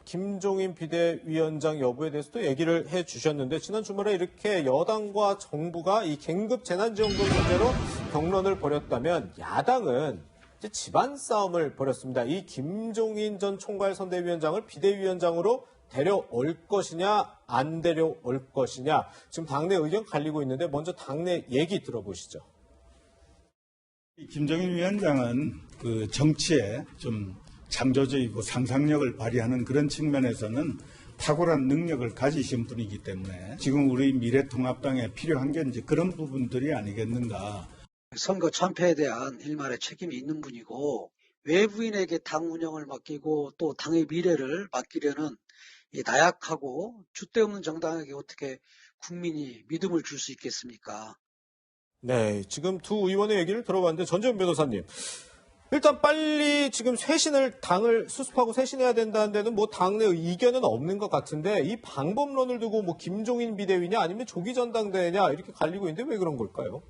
김종인 비대위원장 여부에 대해서도 얘기를 해주셨는데 지난 주말에 이렇게 여당과 정부가 이 긴급 재난지원금 문제로 격론을 벌였다면 야당은 이제 집안 싸움을 벌였습니다. 이 김종인 전 총괄선대위원장을 비대위원장으로 데려올 것이냐 안 데려올 것이냐 지금 당내 의견 갈리고 있는데 먼저 당내 얘기 들어보시죠. 김종인 위원장은 그 정치에 좀 창조적이고 상상력을 발휘하는 그런 측면에서는 탁월한 능력을 가지신 분이기 때문에 지금 우리 미래통합당에 필요한 게 이제 그런 부분들이 아니겠는가. 선거 참패에 대한 일말의 책임이 있는 분이고 외부인에게 당 운영을 맡기고 또 당의 미래를 맡기려는 이 나약하고 줏대 없는 정당에게 어떻게 국민이 믿음을 줄 수 있겠습니까? 네, 지금 두 의원의 얘기를 들어봤는데 전재훈 변호사님. 일단 빨리 지금 당을 수습하고 쇄신해야 된다는 데는 뭐 당내 이견은 없는 것 같은데 이 방법론을 두고 뭐 김종인 비대위냐 아니면 조기 전당대회냐 이렇게 갈리고 있는데 왜 그런 걸까요?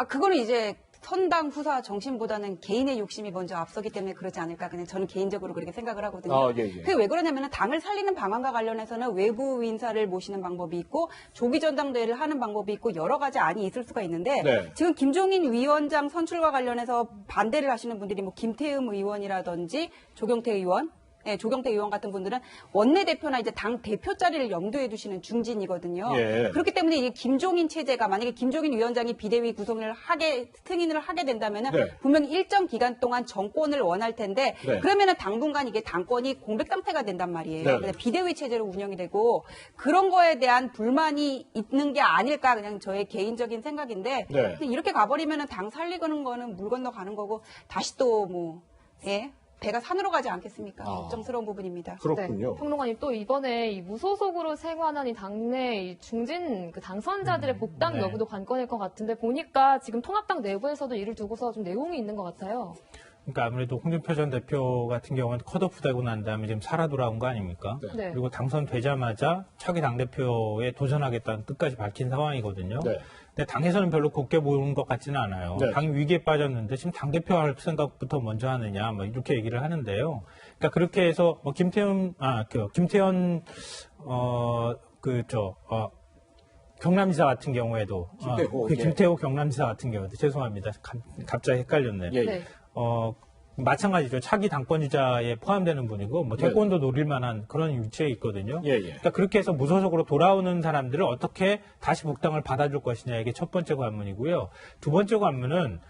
그거는 이제 선당 후사 정신보다는 개인의 욕심이 먼저 앞서기 때문에 그러지 않을까. 그냥 저는 개인적으로 그렇게 생각을 하거든요. 예. 그게 왜 그러냐면 당을 살리는 방안과 관련해서는 외부 인사를 모시는 방법이 있고 조기 전당대회를 하는 방법이 있고 여러 가지 안이 있을 수가 있는데 네. 지금 김종인 위원장 선출과 관련해서 반대를 하시는 분들이 뭐 김태흠 의원이라든지 조경태 의원 조경태 의원 같은 분들은 원내대표나 이제 당 대표 자리를 염두에 두시는 중진이거든요. 예. 그렇기 때문에 이 김종인 체제가 만약에 김종인 위원장이 비대위 승인을 하게 된다면은 네. 분명히 일정 기간 동안 정권을 원할 텐데 네. 그러면은 당분간 이게 당권이 공백 상태가 된단 말이에요. 네. 그래서 비대위 체제로 운영이 되고 그런 거에 대한 불만이 있는 게 아닐까 그냥 저의 개인적인 생각인데 네. 근데 이렇게 가버리면은 당 살리는 거는 물 건너 가는 거고 다시 또 배가 산으로 가지 않겠습니까? 걱정스러운 부분입니다. 그렇군요. 네, 평론가님 또 이번에 이 무소속으로 생활한 이 당내 이 중진 당선자들의 복당 여부도 관건일 것 같은데 보니까 지금 통합당 내부에서도 이를 두고서 좀 내용이 있는 것 같아요. 그러니까 아무래도 홍준표 전 대표 같은 경우는 컷오프 되고 난 다음에 지금 살아 돌아온 거 아닙니까? 네. 그리고 당선되자마자 차기 당대표에 도전하겠다는 뜻까지 밝힌 상황이거든요. 네. 근데 당에서는 별로 곱게 보는 것 같지는 않아요. 네. 당이 위기에 빠졌는데 지금 당대표 할 생각부터 먼저 하느냐, 뭐 이렇게 얘기를 하는데요. 그러니까 그렇게 해서 뭐 김태현, 경남지사 같은 경우에도 김태호 경남지사 같은 경우도 죄송합니다. 갑자기 헷갈렸네요. 예. 네. 마찬가지죠. 차기 당권주자에 포함되는 분이고, 뭐, 태권도 노릴 만한 그런 위치에 있거든요. 예. 그러니까 그렇게 해서 무소속으로 돌아오는 사람들을 어떻게 다시 복당을 받아줄 것이냐, 이게 첫 번째 관문이고요. 두 번째 관문은,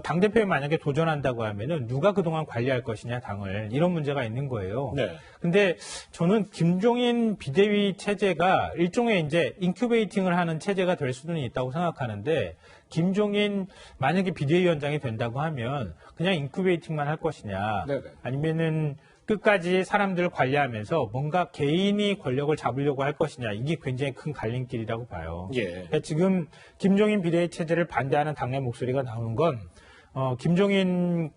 당대표에 만약에 도전한다고 하면은 누가 그동안 관리할 것이냐, 당을. 이런 문제가 있는 거예요. 네. 근데 저는 김종인 비대위 체제가 일종의 이제 인큐베이팅을 하는 체제가 될 수는 있다고 생각하는데, 김종인 만약에 비대위원장이 된다고 하면 그냥 인큐베이팅만 할 것이냐 네네. 아니면은 끝까지 사람들을 관리하면서 뭔가 개인이 권력을 잡으려고 할 것이냐 이게 굉장히 큰 갈림길이라고 봐요. 예. 그러니까 지금 김종인 비대위 체제를 반대하는 당내 목소리가 나오는 건 김종인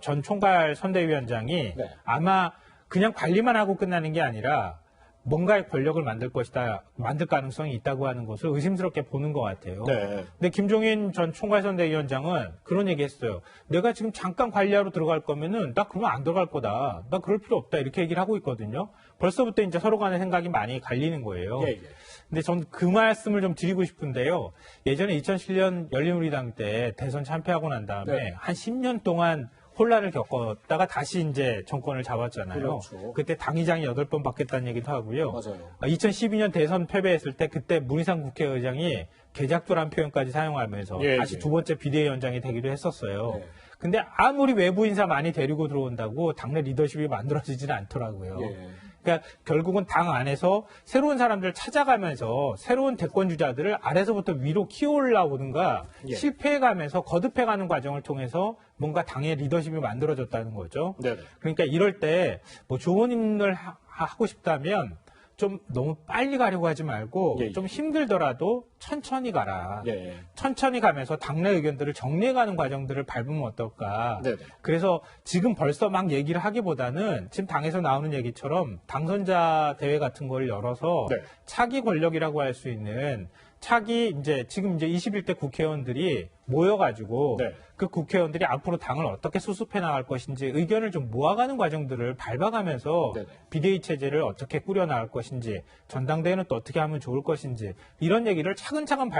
전 총괄 선대위원장이 네. 아마 그냥 관리만 하고 끝나는 게 아니라 뭔가의 권력을 만들 가능성이 있다고 하는 것을 의심스럽게 보는 것 같아요. 네. 근데 김종인 전 총괄선대위원장은 그런 얘기 했어요. 내가 지금 잠깐 관리하러 들어갈 거면은 나 그러면 안 들어갈 거다. 나 그럴 필요 없다. 이렇게 얘기를 하고 있거든요. 벌써부터 이제 서로 간의 생각이 많이 갈리는 거예요. 예. 근데 전 그 말씀을 좀 드리고 싶은데요. 예전에 2007년 열린우리당 때 대선 참패하고 난 다음에 네. 한 10년 동안 혼란을 겪었다가 다시 이제 정권을 잡았잖아요. 그렇죠. 그때 당의장이 8번 바뀌었다는 얘기도 하고요. 맞아요. 2012년 대선 패배했을 때 그때 문희상 국회의장이 개작도란 표현까지 사용하면서 다시 두 번째 비대위원장이 되기도 했었어요. 네. 근데 아무리 외부 인사 많이 데리고 들어온다고 당내 리더십이 만들어지지는 않더라고요. 예. 그러니까 결국은 당 안에서 새로운 사람들을 찾아가면서 새로운 대권 주자들을 아래서부터 위로 키워올라오든가 실패해가면서 거듭해가는 과정을 통해서 뭔가 당의 리더십이 만들어졌다는 거죠. 네네. 그러니까 이럴 때 뭐 좋은 일을 하고 싶다면 좀 너무 빨리 가려고 하지 말고 예. 좀 힘들더라도 천천히 가라. 예. 천천히 가면서 당내 의견들을 정리해가는 과정들을 밟으면 어떨까. 네네. 그래서 지금 벌써 막 얘기를 하기보다는 지금 당에서 나오는 얘기처럼 당선자 대회 같은 걸 열어서 네. 차기 권력이라고 할 수 있는 차기 지금 21대 국회의원들이 모여가지고 네. 그 국회의원들이 앞으로 당을 어떻게 수습해 나갈 것인지 의견을 좀 모아가는 과정들을 밟아가면서 네네. 비대위 체제를 어떻게 꾸려 나갈 것인지 전당대회는 또 어떻게 하면 좋을 것인지 이런 얘기를 차근차근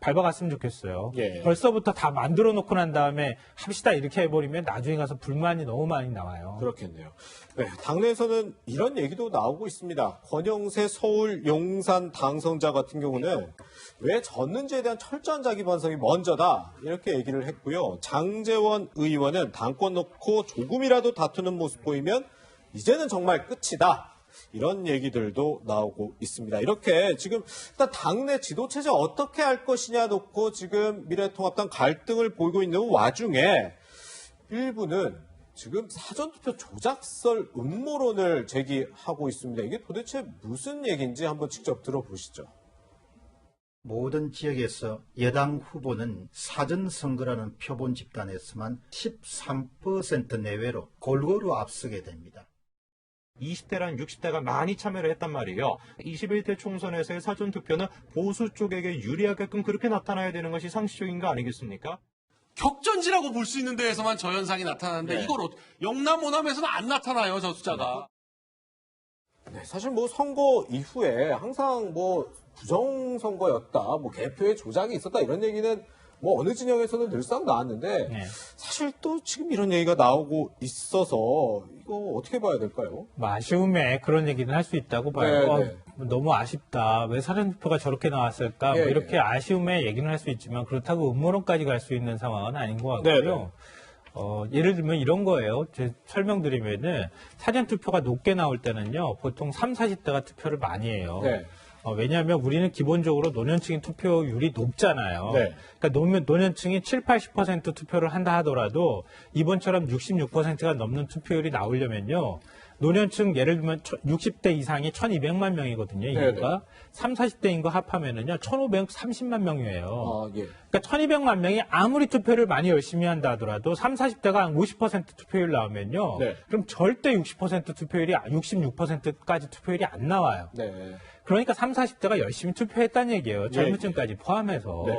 밟아갔으면 좋겠어요. 예. 벌써부터 다 만들어 놓고 난 다음에 합시다 이렇게 해버리면 나중에 가서 불만이 너무 많이 나와요. 그렇겠네요. 네, 당내에서는 이런 얘기도 나오고 있습니다. 권영세 서울 용산 당선자 같은 경우는 왜 졌는지에 대한 철저한 자기 반성이 먼저다 이렇게 얘기를 했고요. 장제원 의원은 당권 놓고 조금이라도 다투는 모습 보이면 이제는 정말 끝이다. 이런 얘기들도 나오고 있습니다. 이렇게 지금 일단 당내 지도체제 어떻게 할 것이냐 놓고 지금 미래통합당 갈등을 보이고 있는 와중에 일부는 지금 사전투표 조작설 음모론을 제기하고 있습니다. 이게 도대체 무슨 얘기인지 한번 직접 들어보시죠. 모든 지역에서 여당 후보는 사전선거라는 표본 집단에서만 13% 내외로 골고루 앞서게 됩니다. 20대랑 60대가 많이 참여를 했단 말이에요. 21대 총선에서의 사전투표는 보수 쪽에게 유리하게끔 그렇게 나타나야 되는 것이 상식적인 거 아니겠습니까? 격전지라고 볼 수 있는 데에서만 저 현상이 나타나는데 네. 이걸 영남, 호남에서는 안 나타나요, 저 숫자가. 네, 사실 뭐 선거 이후에 항상 뭐 부정선거였다, 뭐 개표에 조작이 있었다 이런 얘기는 뭐 어느 진영에서는 늘상 나왔는데 네. 사실 또 지금 이런 얘기가 나오고 있어서 이거 어떻게 봐야 될까요? 뭐 아쉬움에 그런 얘기는 할 수 있다고 봐요. 네, 네. 너무 아쉽다. 왜 사전투표가 저렇게 나왔을까? 예, 뭐 이렇게 예. 아쉬움에 얘기는 할 수 있지만 그렇다고 음모론까지 갈 수 있는 상황은 아닌 것 같고요. 네, 네. 예를 들면 이런 거예요. 설명드리면은 사전투표가 높게 나올 때는요. 보통 30, 40대가 투표를 많이 해요. 네. 왜냐하면 우리는 기본적으로 노년층의 투표율이 높잖아요. 네. 그러니까 노년층이 7, 80% 투표를 한다 하더라도 이번처럼 66%가 넘는 투표율이 나오려면요. 노년층 예를 들면 60대 이상이 1200만 명이거든요. 인구가. 30, 40대인 거 합하면은요. 1530만 명이에요. 아, 예. 그러니까 1200만 명이 아무리 투표를 많이 열심히 한다 하더라도 30, 40대가 한 50% 투표율 나오면요. 네. 그럼 절대 60% 투표율이 66%까지 투표율이 안 나와요. 네. 그러니까 30, 40대가 열심히 투표했다는 얘기예요. 젊은층까지 포함해서. 네.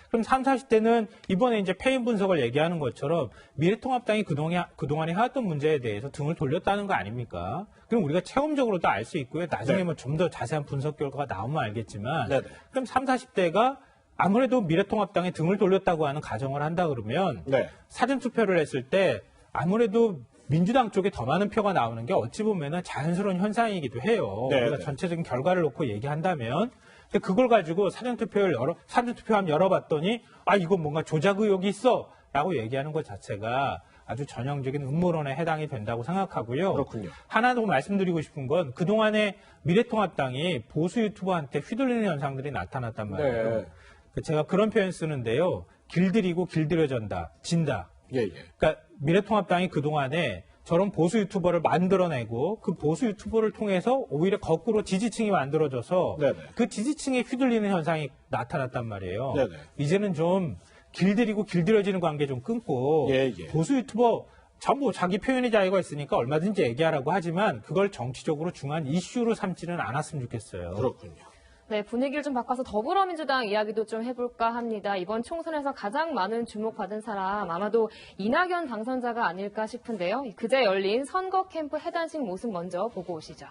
그럼 30, 40대는 이번에 이제 패인 분석을 얘기하는 것처럼 미래통합당이 그동안에 해왔던 문제에 대해서 등을 돌렸다는 거 아닙니까? 그럼 우리가 체험적으로도 알 수 있고요. 나중에 네. 뭐 좀 더 자세한 분석 결과가 나오면 알겠지만 네네. 그럼 30, 40대가 아무래도 미래통합당에 등을 돌렸다고 하는 가정을 한다 그러면 네. 사전투표를 했을 때 아무래도 민주당 쪽에 더 많은 표가 나오는 게 어찌 보면은 자연스러운 현상이기도 해요. 네, 우리가 네. 전체적인 결과를 놓고 얘기한다면 근데 그걸 가지고 사전투표함 열어봤더니 이거 뭔가 조작 의혹이 있어라고 얘기하는 것 자체가 아주 전형적인 음모론에 해당이 된다고 생각하고요. 그렇군요. 하나 더 말씀드리고 싶은 건 그동안에 미래통합당이 보수 유튜버한테 휘둘리는 현상들이 나타났단 말이에요. 네. 제가 그런 표현 쓰는데요. 길들이고 길들여진다. 진다. 예, 예. 그러니까 미래통합당이 그동안에 저런 보수 유튜버를 만들어내고 그 보수 유튜버를 통해서 오히려 거꾸로 지지층이 만들어져서 네네. 그 지지층에 휘둘리는 현상이 나타났단 말이에요. 네네. 이제는 좀 길들이고 길들여지는 관계 좀 끊고 예, 예. 보수 유튜버 전부 자기 표현의 자유가 있으니까 얼마든지 얘기하라고 하지만 그걸 정치적으로 중요한 이슈로 삼지는 않았으면 좋겠어요. 그렇군요. 네, 분위기를 좀 바꿔서 더불어민주당 이야기도 좀 해볼까 합니다. 이번 총선에서 가장 많은 주목받은 사람 아마도 이낙연 당선자가 아닐까 싶은데요. 그제 열린 선거 캠프 해단식 모습 먼저 보고 오시죠.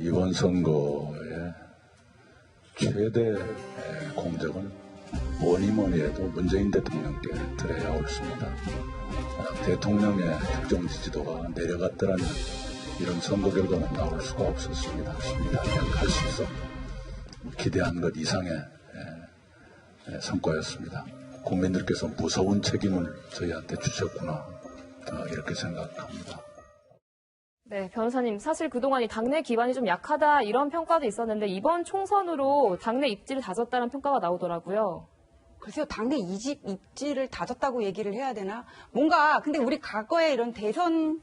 이번 선거의 최대 공적은 뭐니 해도 문재인 대통령께 드려야 옳습니다. 대통령의 특정 지지도가 내려갔더라면 이런 선거 결과는 나올 수가 없었습니다. 할수 있어 기대한 것 이상의 성과였습니다. 국민들께서 무서운 책임을 저희한테 주셨구나 이렇게 생각합니다. 네, 변호사님, 사실 그동안 이 당내 기반이 좀 약하다 이런 평가도 있었는데 이번 총선으로 당내 입지를 다졌다는 평가가 나오더라고요. 글쎄요, 당내 입지를 다졌다고 얘기를 해야 되나? 뭔가, 근데 우리 과거에 이런 대선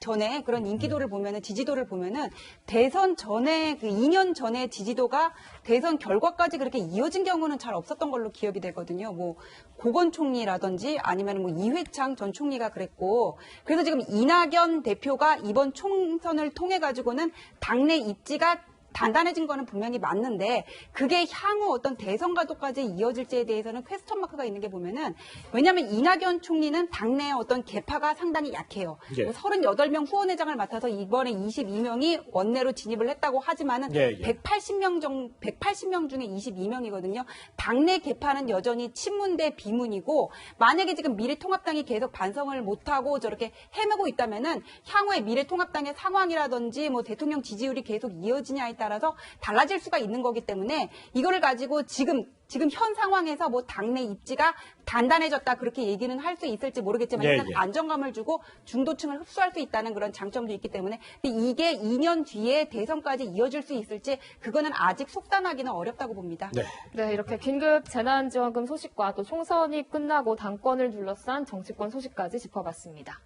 전에 그런 인기도를 보면은 지지도를 보면은 대선 전에 그 2년 전에 지지도가 대선 결과까지 그렇게 이어진 경우는 잘 없었던 걸로 기억이 되거든요. 뭐 고건 총리라든지 아니면 뭐 이회창 전 총리가 그랬고 그래서 지금 이낙연 대표가 이번 총선을 통해 가지고는 당내 입지가 단단해진 거는 분명히 맞는데 그게 향후 어떤 대선 가도까지 이어질지에 대해서는 퀘스천 마크가 있는 게 보면은 왜냐하면 이낙연 총리는 당내 어떤 계파가 상당히 약해요. 예. 뭐 38명 후원회장을 맡아서 이번에 22명이 원내로 진입을 했다고 하지만은 예. 180명 중에 22명이거든요. 당내 계파는 여전히 친문 대 비문이고 만약에 지금 미래통합당이 계속 반성을 못하고 저렇게 헤매고 있다면은 향후에 미래통합당의 상황이라든지 뭐 대통령 지지율이 계속 이어지냐에 따라서 달라질 수가 있는 거기 때문에 이거를 가지고 지금 현 상황에서 뭐 당내 입지가 단단해졌다 그렇게 얘기는 할 수 있을지 모르겠지만 일단 안정감을 주고 중도층을 흡수할 수 있다는 그런 장점도 있기 때문에 근데 이게 2년 뒤에 대선까지 이어질 수 있을지 그거는 아직 속단하기는 어렵다고 봅니다. 네, 이렇게 긴급 재난지원금 소식과 또 총선이 끝나고 당권을 둘러싼 정치권 소식까지 짚어봤습니다.